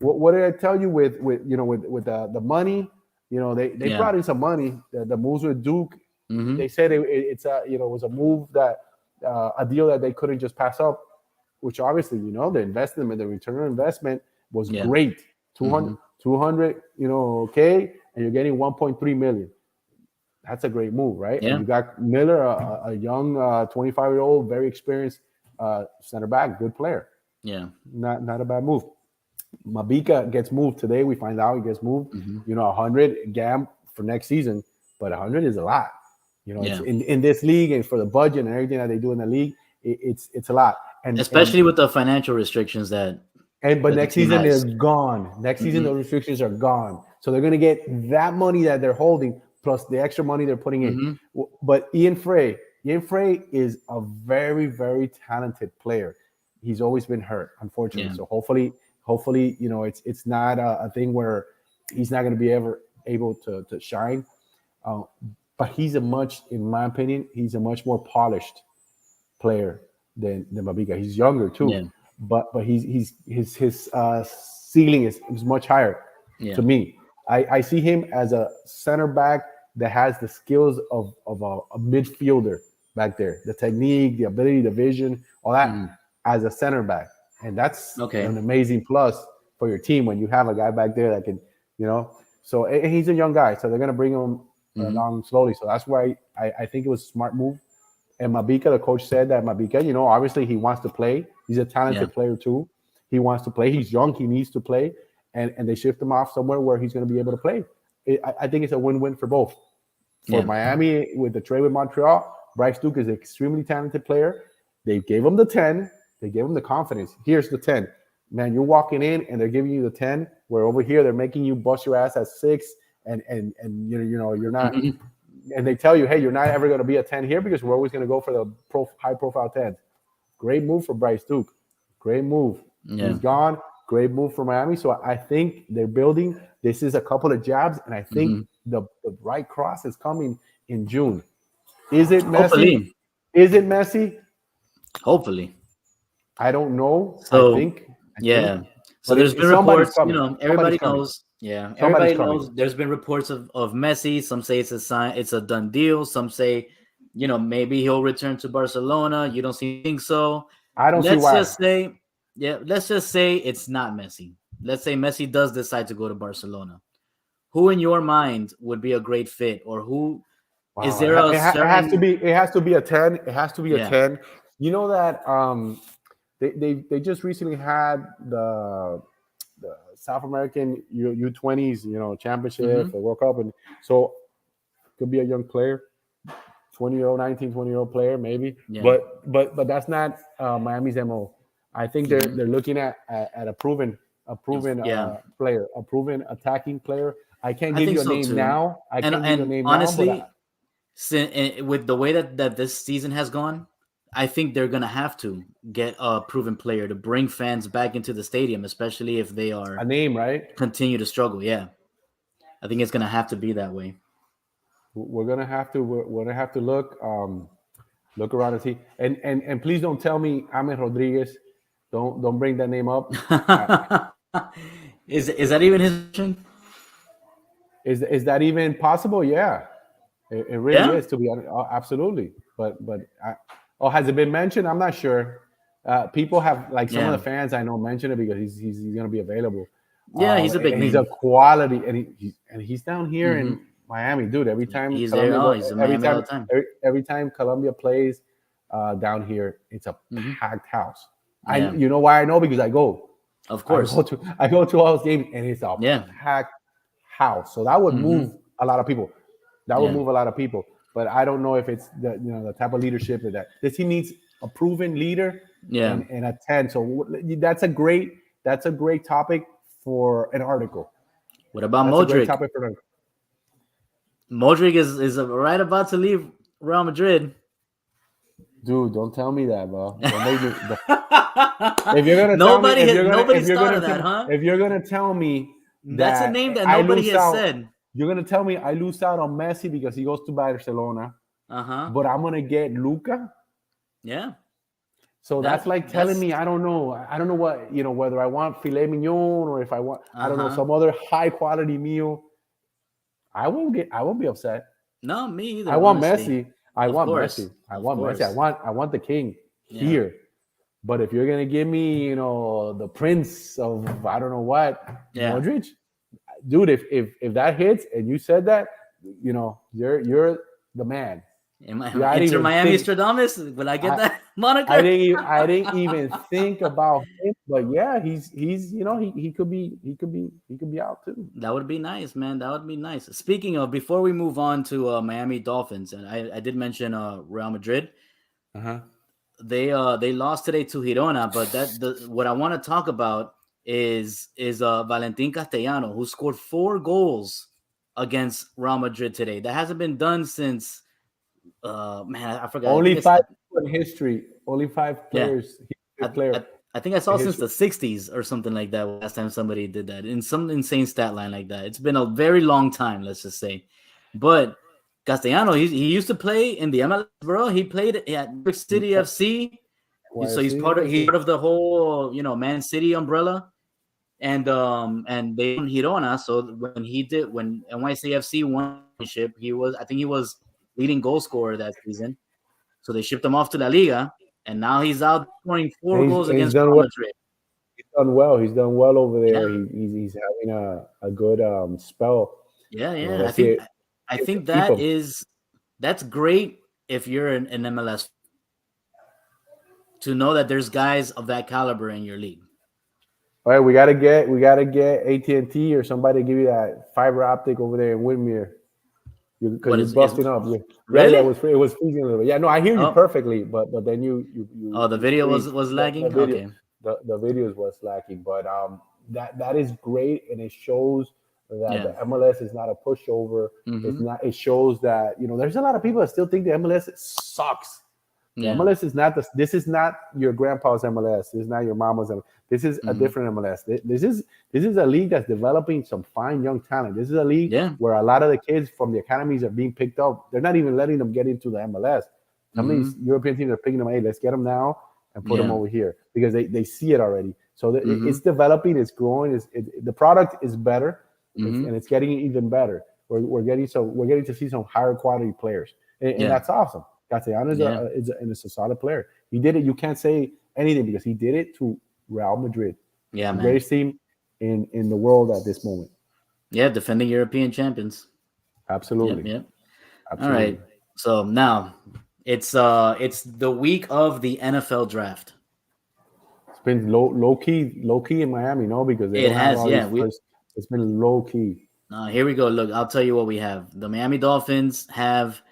What did I tell you with the money? They brought in some money. The moves with Duke. They said it was a move that a deal that they couldn't just pass up. Which obviously the investment, the return on investment was great. 200 K. And you're getting 1.3 million. That's a great move, right? Yeah. And you got Miller, a young 25-year-old, very experienced center back, good player. Yeah. Not a bad move. Mabika gets moved today. We find out he gets moved. 100 GAM for next season. but 100 is a lot. It's in this league and for the budget and everything that they do in the league, it's a lot. And especially with the financial restrictions but next season they're gone. Next season the restrictions are gone, so they're going to get that money that they're holding plus the extra money they're putting in. But Ian Frey is a very, very talented player. He's always been hurt, unfortunately. So hopefully, it's not a thing where he's not going to be ever able to shine. But in my opinion, he's a much more polished player than Mabika. He's younger too, but his ceiling is much higher to me. I see him as a center back that has the skills of a midfielder back there, the technique, the ability, the vision, all that as a center back, and that's an amazing plus for your team when you have a guy back there that can, So and he's a young guy, so they're gonna bring him along slowly. So that's why I think it was a smart move. And Mabika, the coach said that Mabika, obviously he wants to play. He's a talented player too. He wants to play. He's young. He needs to play. And they shift him off somewhere where he's going to be able to play. I think it's a win-win for both. For Miami, with the trade with Montreal, Bryce Duke is an extremely talented player. They gave him the 10. They gave him the confidence. Here's the 10. Man, you're walking in and they're giving you the 10, where over here they're making you bust your ass at 6 and you're not – and they tell you, hey, you're not ever going to be a 10 here because we're always going to go for the high-profile 10s. Great move for Bryce Duke. Great move. Yeah. He's gone. Great move for Miami. So I think they're building. This is a couple of jabs, and I think the right cross is coming in June. Is it Messi? Hopefully. Is it Messi? Hopefully. I don't know. So, I think. So there's been reports, everybody knows. Yeah, everybody knows there's been reports of Messi. Some say it's a done deal. Some say, maybe he'll return to Barcelona. You don't think so? I don't see why. Let's just say it's not Messi. Let's say Messi does decide to go to Barcelona. Who in your mind would be a great fit, or who is there? It has to be a 10. It has to be a 10. You know that they just recently had the South American U20s, championship, the World Cup, and so could be a young player, 20-year-old player, maybe. Yeah. But that's not Miami's MO. I think they're looking at a proven player, a proven attacking player. I can't give you a name now. I can't give you a name honestly, now. With the way that this season has gone, I think they're going to have to get a proven player to bring fans back into the stadium, especially if they are a name, right? Continue to struggle. Yeah. I think it's going to have to be that way. We're going to have to look around and see. And please don't tell me Ames Rodriguez. Don't bring that name up. Is that even his position? Is that even possible? Yeah. It really is, to be honest. Absolutely. But has it been mentioned? I'm not sure. People have, like, some of the fans I know mention it because he's going to be available. Yeah, he's a big name. He's a quality, and he's down here in Miami, dude. Every time he's there, he's a Miami all the time. Every time Colombia plays down here, it's a packed house. Yeah. You know why I know? Because I go. Of course. I go to all those games, and it's a packed house. So that would move a lot of people. But I don't know if it's the type of leadership that this team needs. A proven leader, and a 10. So that's a great topic for an article. What about Modric? Modric is right about to leave Real Madrid. Dude, don't tell me that, bro. If you're gonna nobody's thought of that, huh? If you're gonna tell me that's a name that nobody has said. You're gonna tell me I lose out on Messi because he goes to Barcelona. But I'm gonna get Luka. Yeah. So that's like telling me I don't know what, whether I want filet mignon or if I want I don't know, some other high quality meal. I won't be upset. No, me either. I want Messi. I want Messi. I want the king here. But if you're gonna give me, the prince of I don't know what, Modric, dude, if that hits and you said that, you're the man. Inter Miami Stradamus? Will I get that moniker? I didn't even think about him, but yeah, he's he could be out too. That would be nice, man. That would be nice. Speaking of, before we move on to Miami Dolphins, and I did mention Real Madrid. They lost today to Girona, but what I want to talk about is Valentin Castellano, who scored 4 goals against Real Madrid today. That hasn't been done since I forgot. Only 5 in history. Only 5 players. Yeah. I think I saw since the 60s or something like that last time somebody did that in some insane stat line like that. It's been a very long time, let's just say. But Castellano, he used to play in the MLS, bro. He played at New York City FC. So he's part of the whole, Man City umbrella. And they won Girona. So when NYCFC won the championship, he was leading goal scorer that season. So they shipped him off to La Liga, and now he's out scoring 4 goals against Real Madrid. He's done well. He's done well over there. Yeah. He's having a good spell. Yeah. I think that's great if you're an MLS to know that there's guys of that caliber in your league. All right, we gotta get AT&T or somebody to give you that fiber optic over there in Whitmere. Because it's busting up. Really? Yeah, it was freezing a little bit. Yeah, no, I hear you perfectly, but then you the video was lagging. Okay. The videos was lacking, but that is great, and it shows that the MLS is not a pushover. It's not. It shows that there's a lot of people that still think the MLS sucks. Yeah. MLS is not this is not your grandpa's MLS. This is not your mama's MLS. This is a different MLS. This is a league that's developing some fine young talent. This is a league where a lot of the kids from the academies are being picked up. They're not even letting them get into the MLS. Some of these European teams are picking them. Hey, let's get them now and put them over here because they see it already. So it's developing. It's growing. The product is better, and it's getting even better. We're getting to see some higher quality players, and that's awesome. Castellano is a solid player. He did it. You can't say anything because he did it to Real Madrid. Yeah, man. Greatest team in the world at this moment. Yeah, defending European champions. Absolutely. Yep. All right. So now it's the week of the NFL draft. It's been low key in Miami, because it has. It's been low key. Here we go. Look, I'll tell you what we have. The Miami Dolphins have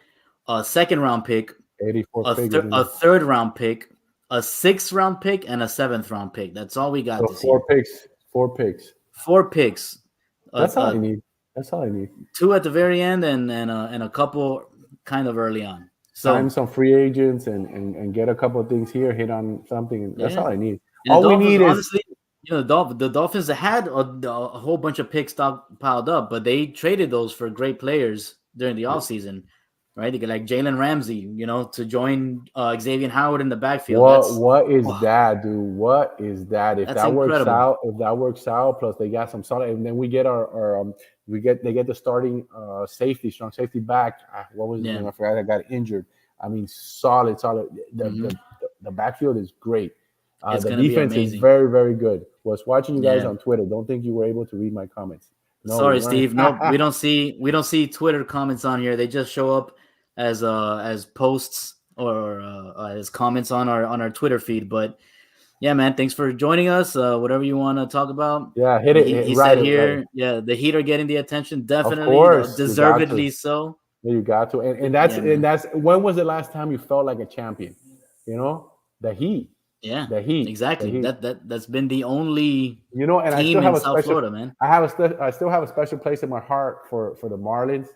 a 2nd round pick, a 3rd round pick, a 6th round pick, and a 7th round pick. That's all we got. So 4 picks. 4 picks. That's all I need. 2 at the very end, and a couple kind of early on. So sign some free agents and get a couple of things here. Hit on something. That's all I need. And all we need is honestly, the Dolphins had a whole bunch of picks piled up, but they traded those for great players during the offseason. Right, like Jalen Ramsey, to join Xavier Howard in the backfield. What is that, dude? What is that? If that works out, plus they got some solid, and then we get they get the starting strong safety back. What was his name? I forgot. I got injured. I mean, solid. The backfield is great. The defense is very, very good. Was watching you guys on Twitter. Don't think you were able to read my comments. No, sorry, Steve. No, we don't see Twitter comments on here. They just show up as posts or as comments on our Twitter feed. But yeah, man, thanks for joining us. Whatever you want to talk about. Yeah, hit it. He said here, right. Yeah, the Heat are getting the attention. Definitely, of course, deservedly so. Yeah, you got to, and that's when was the last time you felt like a champion? The Heat. Yeah, the Heat. Exactly. That's been the only and I still have in South Florida, man. I still have a special place in my heart for the Marlins.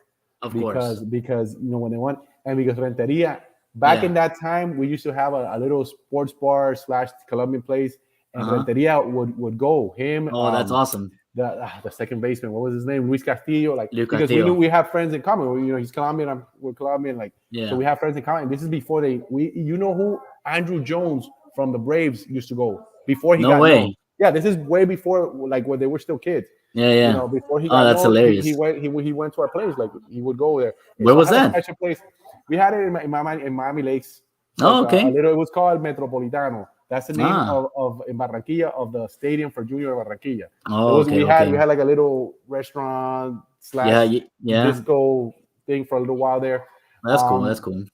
Of course. Because when they won, and because Renteria back in that time, we used to have a little sports bar / Colombian place, and Renteria would go him. Oh, that's awesome. The second baseman, what was his name? Luis Castillo. Because we knew we have friends in common. He's Colombian, we're Colombian. So we have friends in common. This is before who Andrew Jones from the Braves used to go before he got known. Yeah, this is way before when they were still kids. Yeah. Before he got that's known, hilarious. He went to our place. He would go there. Where was that? Special place. We had it in Miami Lakes. Oh, okay. It was called Metropolitano. That's the name of in Barranquilla of the stadium for Junior Barranquilla. Oh, okay. We had like a little restaurant / disco thing for a little while there. That's cool.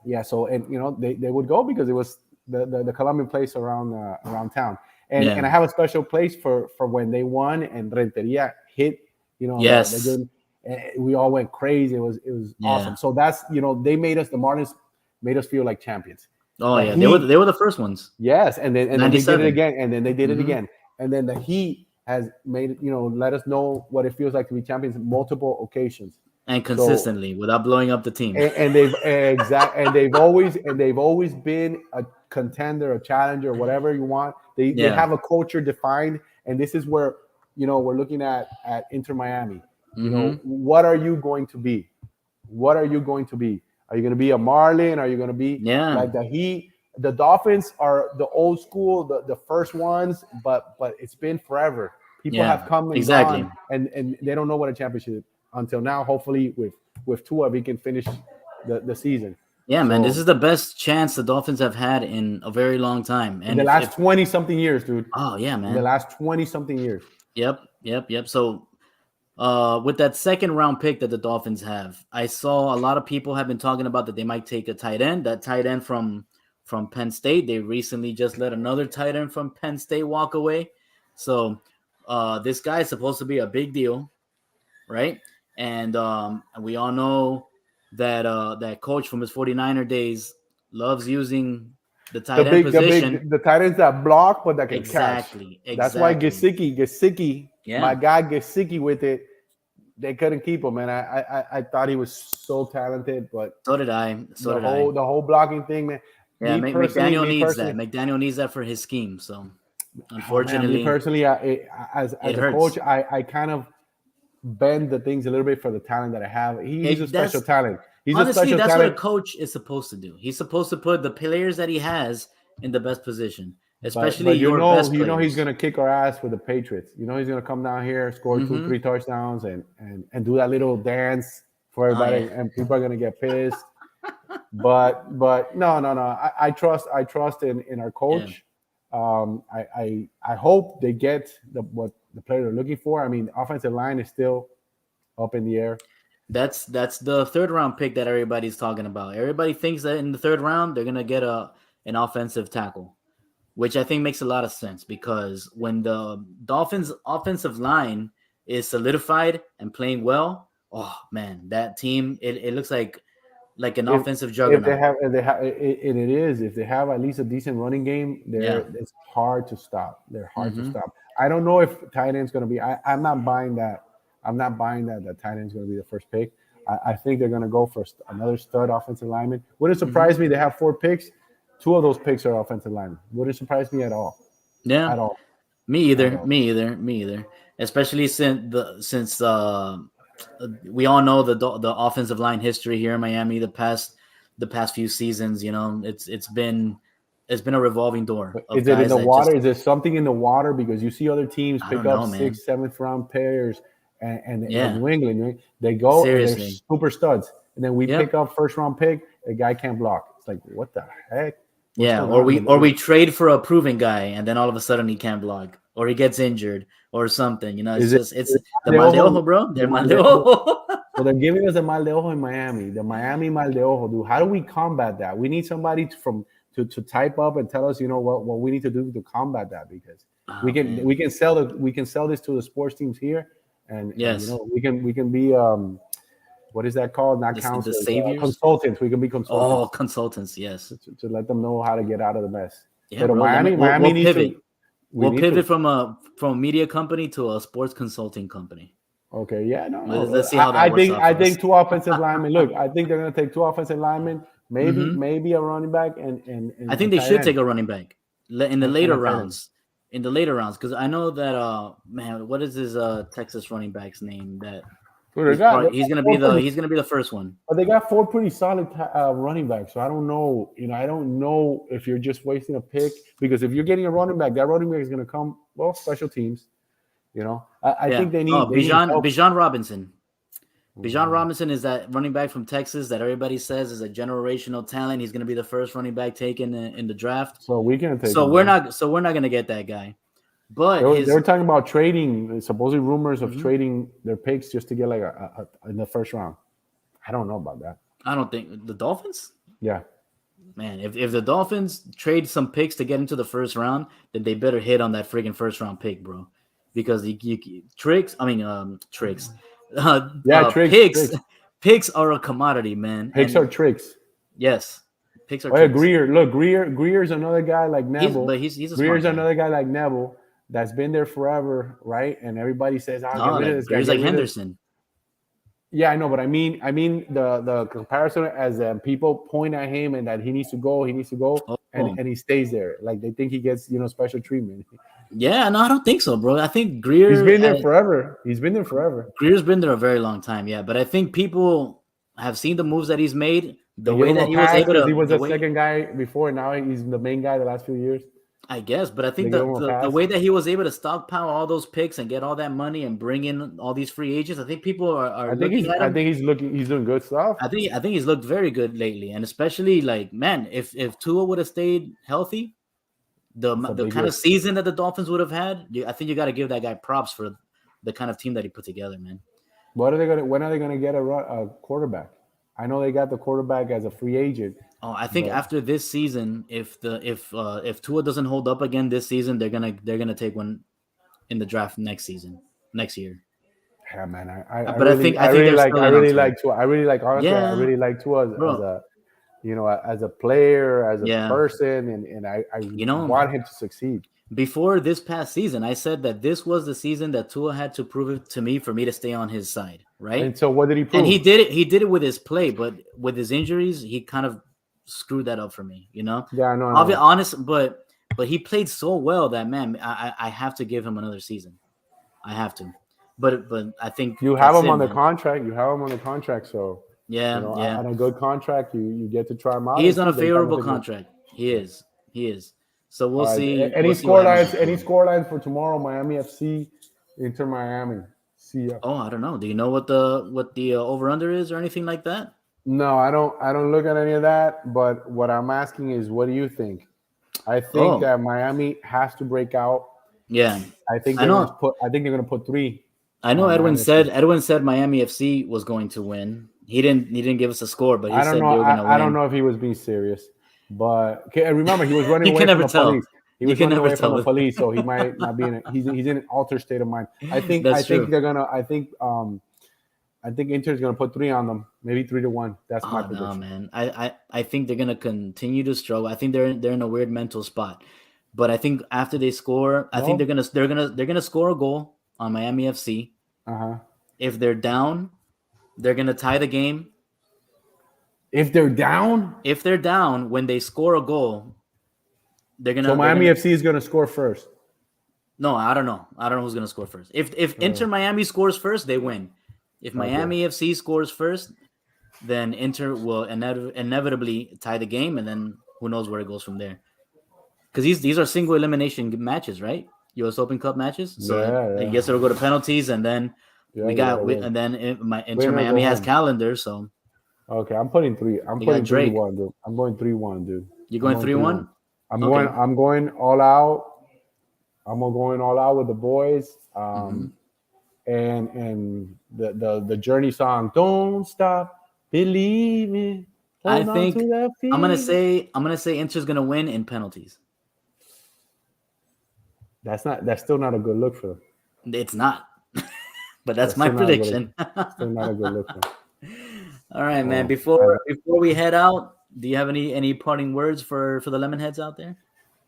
Yeah. So and they would go because it was the Colombian place around town, and I have a special place for when they won and Renteria hit. Yes. The game. We all went crazy. It was awesome. So that's they made us, the Marlins made us feel like champions. Oh yeah, they were the first ones. Yes, and then they did it again, and then they did it again, and then the Heat has made it. Let us know what it feels like to be champions on multiple occasions and consistently without blowing up the team. And they've always been a contender, a challenger, whatever you want. They have a culture defined, and this is where we're looking at Inter Miami. What are you going to be? What are you going to be? Are you going to be a Marlin? Are you going to be like the Heat? The Dolphins are the old school, the first ones, but it's been forever. People have come and gone, and they don't know what a championship is until now. Hopefully, with Tua, we can finish the season. Yeah, man, this is the best chance the Dolphins have had in a very long time. And in the last 20-something years, dude. Oh, yeah, man. In the last 20-something years. Yep. So with that second round pick that the Dolphins have, I saw a lot of people have been talking about that they might take a tight end. That tight end from Penn State. They recently just let another tight end from Penn State walk away. So this guy is supposed to be a big deal, right? And we all know that that coach from his 49er days loves using the tight end position. The tight ends that block, but that can catch. Exactly. That's why Gesicki, my guy Gesicki with it, they couldn't keep him, man. I thought he was so talented, but so did I. The whole blocking thing, man. Yeah, McDaniel needs that. McDaniel needs that for his scheme. So unfortunately, me personally, as a coach, I kind of bend the things a little bit for the talent that I have. He's a special talent. Honestly, that's what a coach is supposed to do. He's supposed to put the players that he has in the best position, especially best players. He's going to kick our ass with the Patriots. He's going to come down here, score 2-3 touchdowns, and do that little dance for everybody, and people are going to get pissed. but no. I trust in our coach. Yeah. I hope they get what the players are looking for. I mean, offensive line is still up in the air. That's the third round pick that everybody's talking about. Everybody thinks that in the third round they're gonna get an offensive tackle, which I think makes a lot of sense because when the Dolphins' offensive line is solidified and playing well, oh man, that team it looks like an offensive juggernaut. If they have at least a decent running game, it's hard to stop. They're hard to stop. I don't know if tight end's going to be. I'm not buying that. I'm not buying that tight end's going to be the first pick. I think they're going to go for another stud offensive lineman. Wouldn't surprise me. They have 4 picks. 2 of those picks are offensive linemen. Wouldn't surprise me at all. Yeah, at all. Me either. Especially since we all know the offensive line history here in Miami. The past few seasons, it's been a revolving door. Is it in the water? Is there something in the water? Because you see other teams pick up 6th, 7th round players, and New England, right? They go and they're super studs, and then we pick up 1st round pick. The guy can't block. It's like, what the heck? Or we trade for a proven guy, and then all of a sudden he can't block, or he gets injured, or something. It's the mal de ojo, bro. They're mal de ojo. So they're giving us the mal de ojo in Miami. The Miami mal de ojo, dude. How do we combat that? We need somebody to type up and tell us, what we need to do to combat that, because we can sell this to the sports teams here, and we can be what is that called? Not counselors, consultants. We can be consultants. Oh, consultants, yes. To let them know how to get out of the mess. Yeah, but Miami needs pivot. We'll pivot from a media company to a sports consulting company. Okay, yeah, no. Let's see how that works out. I think 2 offensive linemen. Look, I think they're going to take 2 offensive linemen, maybe a running back, and I think they should take a running back in the later rounds. In the later rounds, because I know that what is his Texas running back's name? That he's gonna be the first one. But they got 4 pretty solid running backs, so I don't know. I don't know if you're just wasting a pick, because if you're getting a running back, that running back is gonna come special teams. I think they need Bijan Robinson. Bijan Robinson is that running back from Texas that everybody says is a generational talent. He's going to be the first running back taken in the draft. So we're going to take. So we're not going to get that guy. But they were talking about trading. Supposedly rumors of trading their picks just to get like a in the 1st round. I don't know about that. I don't think the Dolphins. Yeah. man, if the Dolphins trade some picks to get into the first round, then they better hit on that freaking first round pick, bro. Because tricks. Tricks. Picks are a commodity, man. Picks are tricks. Yes, picks are. Oh, yeah, Greer. Look, Greer's another guy like Neville. He's a Greer's smart guy. another guy like Neville that's been there forever, right? And everybody says, "Oh, get rid of this guy." Greer's like Henderson. Yeah, I know, but I mean the comparison as people point at him and that he needs to go, and he stays there. Like they think he gets special treatment. Yeah, no, I don't think so, bro. I think Greer. He's been there forever. Greer's been there a very long time, yeah. But I think people have seen the moves that he's made. The way that he was able to. He was the second guy before, and now he's the main guy the last few years. I guess, but I think the way that he was able to stockpile all those picks and get all that money and bring in all these free agents, I think people are looking at him. I think he's doing good stuff. I think he's looked very good lately, and especially like, man, if Tua would have stayed healthy, the kind of season that the Dolphins would have had, I think you got to give that guy props for the kind of team that he put together, man. When are they gonna get a quarterback? I know they got the quarterback as a free agent. Oh, I think after this season, if Tua doesn't hold up again this season, they're gonna take one in the draft next year. Yeah, man. I really like Tua. I really like Tua as a player, as a person, and I want him to succeed. Before this past season, I said that this was the season that Tua had to prove it to me for me to stay on his side, right? And so what did he prove? And he did it. He did it with his play, but with his injuries, he kind of screwed that up for me, Yeah, I know. I'll be honest, but he played so well that, man, I have to give him another season. I have to. But I think you have him on the contract. You have him on the contract, so yeah. On a good contract, you get to try him out. He's on a favorable contract. He is. So we'll see. Any score lines for tomorrow? Miami FC, Inter Miami. See ya. Oh, I don't know. Do you know what the over under is or anything like that? No, I don't look at any of that. But what I'm asking is, what do you think? I think that Miami has to break out. Yeah, I think they're going to put 3. I know Edwin said Miami FC was going to win. He didn't give us a score, but he said they were going to win. I don't know if he was being serious. But remember, he was running away from the police. He was running away from the police, so he might not be he's in an altered state of mind. I think they're gonna. I think Inter's gonna put 3 on them, maybe 3-1. That's my prediction. No, man. I think they're gonna continue to struggle. I think they're in a weird mental spot. But I think after they score, I think they're gonna score a goal on Miami FC. If they're down, they're gonna tie the game. If they're down, when they score a goal, they're gonna. So Miami FC is gonna score first. No, I don't know. I don't know who's gonna score first. If Inter Miami scores first, they win. If Miami FC scores first, then Inter will inevitably tie the game, and then who knows where it goes from there. Because these are single elimination matches, right? U.S. Open Cup matches. So I guess it'll go to penalties, and then Inter Miami has calendar, so. Okay, I'm putting 3. I'm putting 3-1, dude. I'm going 3-1, dude. You're going 3-1? I'm going all out. I'm going all out with the boys. And the Journey song, "Don't Stop Believing." I think I'm gonna say Inter's gonna win in penalties. That's still not a good look for them. It's not, but that's my prediction. Still not a good look for them. All right, man. Before we head out, do you have any parting words for the Lemonheads out there?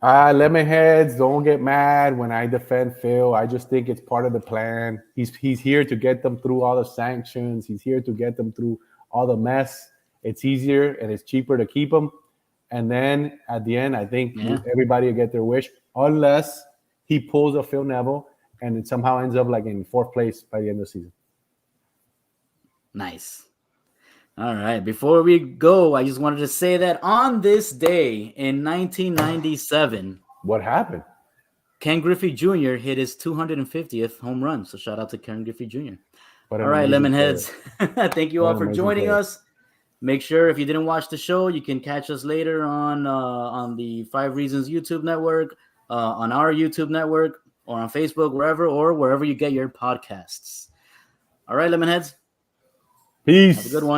Lemonheads, don't get mad when I defend Phil. I just think it's part of the plan. He's here to get them through all the sanctions. He's here to get them through all the mess. It's easier and it's cheaper to keep them. And then at the end, I think everybody will get their wish, unless he pulls a Phil Neville and it somehow ends up like in 4th place by the end of the season. Nice. All right. Before we go, I just wanted to say that on this day in 1997, what happened? Ken Griffey Jr. hit his 250th home run. So shout out to Ken Griffey Jr. All right, Lemonheads. Thank you all for joining us. Make sure if you didn't watch the show, you can catch us later on the 5 Reasons YouTube network, on our YouTube network, or on Facebook, wherever you get your podcasts. All right, Lemonheads. Peace. Have a good one.